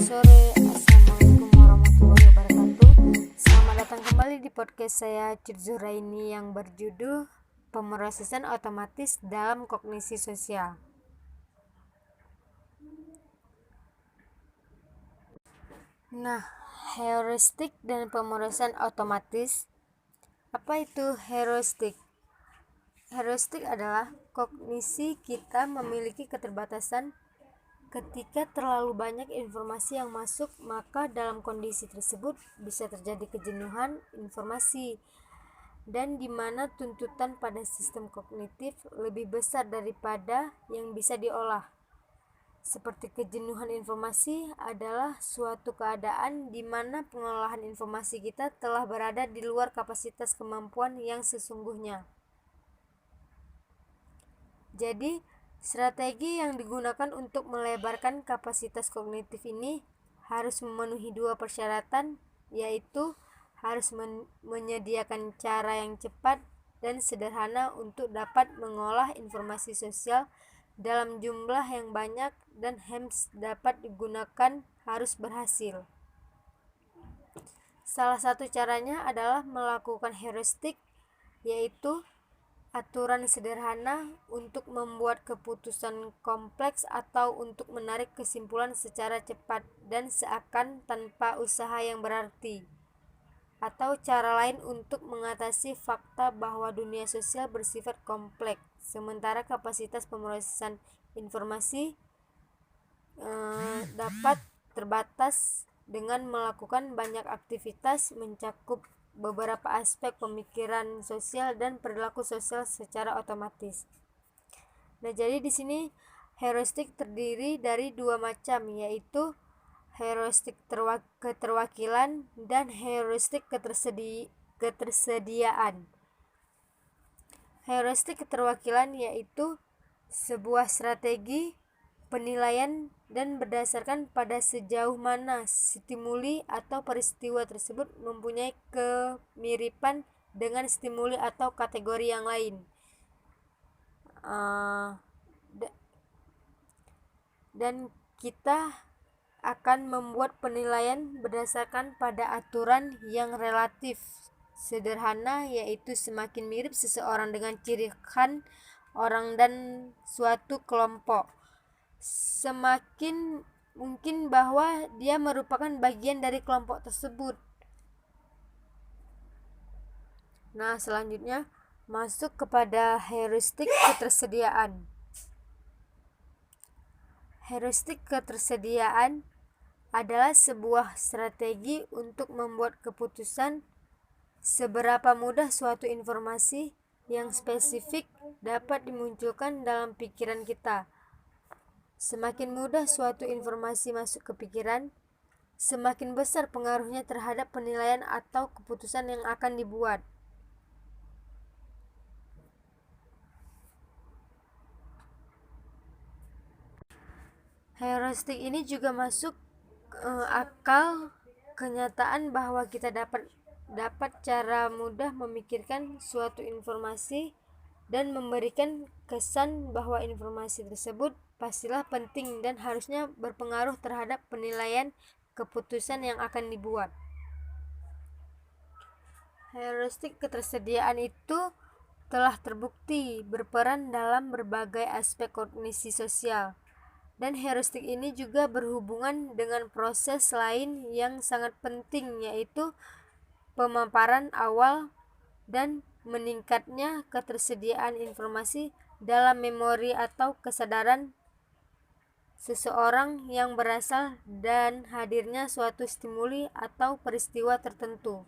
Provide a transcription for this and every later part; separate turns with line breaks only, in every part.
sore, assalamualaikum warahmatullahi wabarakatuh. Selamat datang kembali di podcast saya Cirzuraini yang berjudul Pemrosesan Otomatis dalam Kognisi Sosial. Nah, heuristik dan pemrosesan otomatis. Apa itu heuristik? Heuristik adalah kognisi kita memiliki keterbatasan. Ketika terlalu banyak informasi yang masuk, maka dalam kondisi tersebut bisa terjadi kejenuhan informasi dan di mana tuntutan pada sistem kognitif lebih besar daripada yang bisa diolah. Seperti kejenuhan informasi adalah suatu keadaan di mana pengolahan informasi kita telah berada di luar kapasitas kemampuan yang sesungguhnya. Jadi, strategi yang digunakan untuk melebarkan kapasitas kognitif ini harus memenuhi dua persyaratan, yaitu harus menyediakan cara yang cepat dan sederhana untuk dapat mengolah informasi sosial dalam jumlah yang banyak, dan HEMS dapat digunakan harus berhasil. Salah satu caranya adalah melakukan heuristik, yaitu aturan sederhana untuk membuat keputusan kompleks atau untuk menarik kesimpulan secara cepat dan seakan tanpa usaha yang berarti, atau cara lain untuk mengatasi fakta bahwa dunia sosial bersifat kompleks, sementara kapasitas pemrosesan informasi dapat terbatas dengan melakukan banyak aktivitas mencakup beberapa aspek pemikiran sosial dan perilaku sosial secara otomatis. Nah, jadi di sini heuristik terdiri dari dua macam, yaitu heuristik keterwakilan dan heuristik ketersediaan. Heuristik keterwakilan yaitu sebuah strategi penilaian dan berdasarkan pada sejauh mana stimuli atau peristiwa tersebut mempunyai kemiripan dengan stimuli atau kategori yang lain. Dan kita akan membuat penilaian berdasarkan pada aturan yang relatif sederhana, yaitu semakin mirip seseorang dengan ciri khas orang dan suatu kelompok, semakin mungkin bahwa dia merupakan bagian dari kelompok tersebut. Nah, selanjutnya masuk kepada heuristik ketersediaan. Heuristik ketersediaan adalah sebuah strategi untuk membuat keputusan seberapa mudah suatu informasi yang spesifik dapat dimunculkan dalam pikiran kita. Semakin mudah suatu informasi masuk ke pikiran, semakin besar pengaruhnya terhadap penilaian atau keputusan yang akan dibuat. Heuristik ini juga masuk akal kenyataan bahwa kita dapat cara mudah memikirkan suatu informasi dan memberikan kesan bahwa informasi tersebut pastilah penting dan harusnya berpengaruh terhadap penilaian keputusan yang akan dibuat. Heuristik ketersediaan itu telah terbukti berperan dalam berbagai aspek kognisi sosial, dan heuristik ini juga berhubungan dengan proses lain yang sangat penting, yaitu pemaparan awal dan meningkatnya ketersediaan informasi dalam memori atau kesadaran seseorang yang berasal dan hadirnya suatu stimuli atau peristiwa tertentu.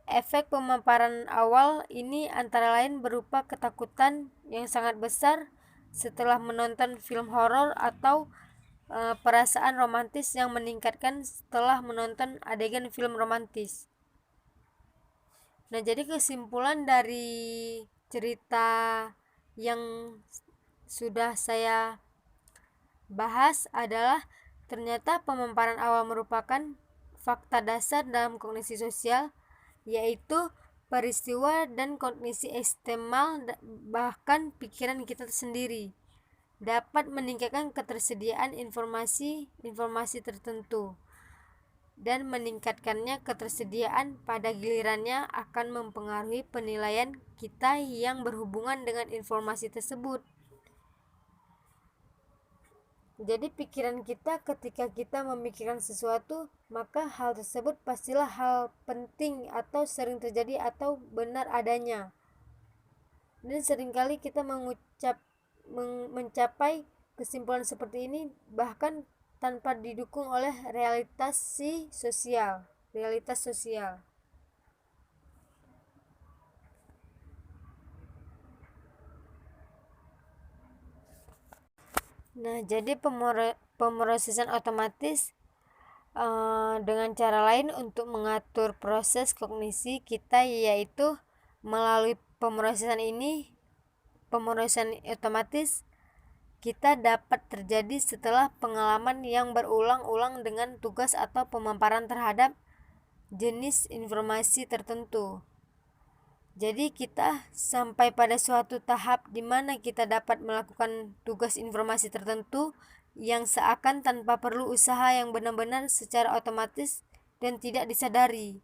Efek pemaparan awal ini antara lain berupa ketakutan yang sangat besar setelah menonton film horor atau perasaan romantis yang meningkatkan setelah menonton adegan film romantis. Nah, jadi kesimpulan dari cerita yang sudah saya bahas adalah ternyata pemaparan awal merupakan fakta dasar dalam kognisi sosial, yaitu peristiwa dan kondisi eksternal bahkan pikiran kita sendiri. dapat meningkatkan ketersediaan informasi tertentu dan meningkatkannya. Ketersediaan pada gilirannya akan mempengaruhi penilaian kita yang berhubungan dengan informasi tersebut. Jadi pikiran kita ketika kita memikirkan sesuatu, maka hal tersebut pastilah hal penting atau sering terjadi atau benar adanya. Dan seringkali kita mencapai kesimpulan seperti ini bahkan tanpa didukung oleh realitas sosial. Nah, jadi pemrosesan otomatis dengan cara lain untuk mengatur proses kognisi kita, yaitu melalui pemrosesan otomatis kita dapat terjadi setelah pengalaman yang berulang-ulang dengan tugas atau pemaparan terhadap jenis informasi tertentu. Jadi kita sampai pada suatu tahap di mana kita dapat melakukan tugas informasi tertentu yang seakan tanpa perlu usaha yang benar-benar secara otomatis dan tidak disadari.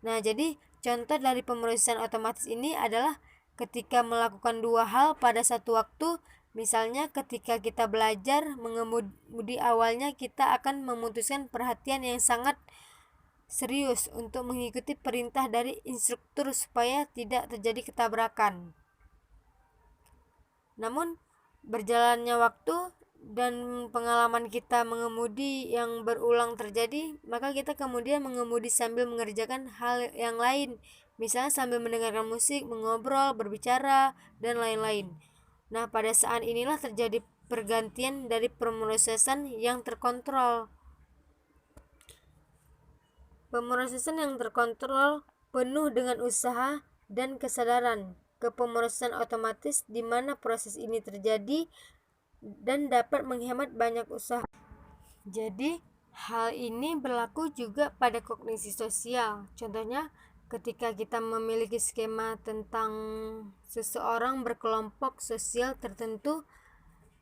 Nah, jadi contoh dari pemrosesan otomatis ini adalah ketika melakukan dua hal pada satu waktu. Misalnya ketika kita belajar mengemudi, awalnya kita akan memutuskan perhatian yang sangat serius untuk mengikuti perintah dari instruktur supaya tidak terjadi ketabrakan. Namun berjalannya waktu dan pengalaman kita mengemudi yang berulang terjadi, maka kita kemudian mengemudi sambil mengerjakan hal yang lain, misalnya sambil mendengarkan musik, mengobrol, berbicara, dan lain-lain. Nah, pada saat inilah terjadi pergantian dari pemrosesan yang terkontrol. Pemrosesan yang terkontrol penuh dengan usaha dan kesadaran ke pemrosesan otomatis di mana proses ini terjadi dan dapat menghemat banyak usaha. Jadi, hal ini berlaku juga pada kognisi sosial. Contohnya, ketika kita memiliki skema tentang seseorang berkelompok sosial tertentu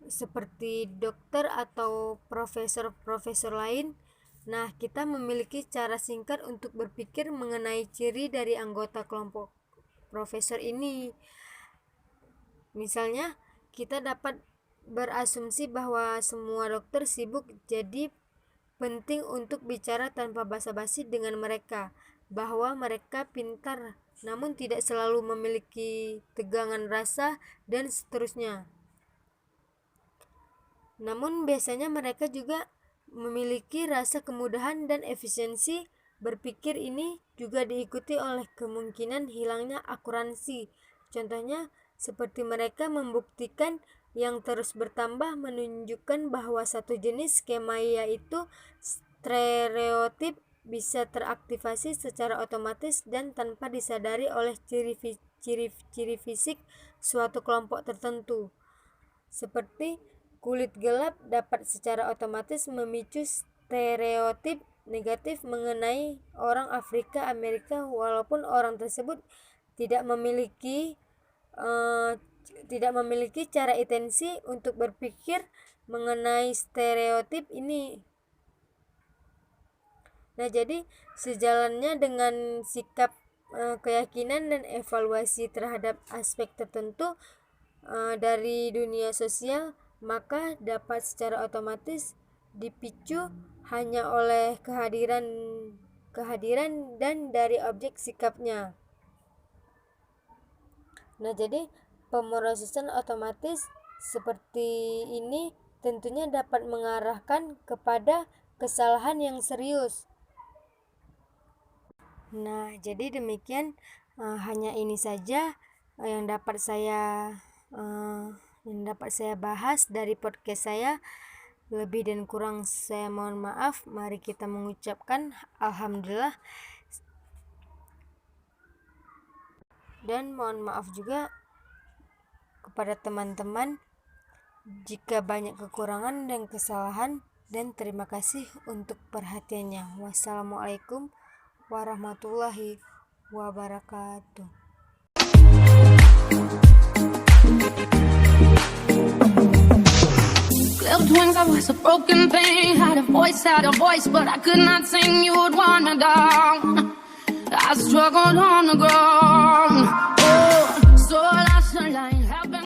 seperti dokter atau profesor-profesor lain, nah, kita memiliki cara singkat untuk berpikir mengenai ciri dari anggota kelompok profesor ini. Misalnya, kita dapat berasumsi bahwa semua dokter sibuk, jadi penting untuk bicara tanpa basa-basi dengan mereka, bahwa mereka pintar namun tidak selalu memiliki tegangan rasa, dan seterusnya. Namun biasanya mereka juga memiliki rasa kemudahan dan efisiensi berpikir. Ini juga diikuti oleh kemungkinan hilangnya akuransi. Contohnya seperti mereka membuktikan yang terus bertambah menunjukkan bahwa satu jenis skema, yaitu stereotip, bisa teraktivasi secara otomatis dan tanpa disadari oleh ciri fisik suatu kelompok tertentu. Seperti kulit gelap dapat secara otomatis memicu stereotip negatif mengenai orang Afrika Amerika walaupun orang tersebut tidak memiliki cara intensi untuk berpikir mengenai stereotip ini. Nah, jadi sejalannya dengan sikap keyakinan dan evaluasi terhadap aspek tertentu dari dunia sosial, maka dapat secara otomatis dipicu hanya oleh kehadiran dan dari objek sikapnya. Nah, jadi pemrosesan otomatis seperti ini tentunya dapat mengarahkan kepada kesalahan yang serius. Nah, jadi demikian, hanya ini saja yang dapat saya bahas dari podcast saya. Lebih dan kurang saya mohon maaf. Mari kita mengucapkan alhamdulillah, dan mohon maaf juga kepada teman-teman jika banyak kekurangan dan kesalahan, dan terima kasih untuk perhatiannya. Wassalamualaikum warahmatullahi wabarakatuh.
with wings, I was a broken thing. Had a voice, but I could not sing. You would want me down. I struggled on the ground.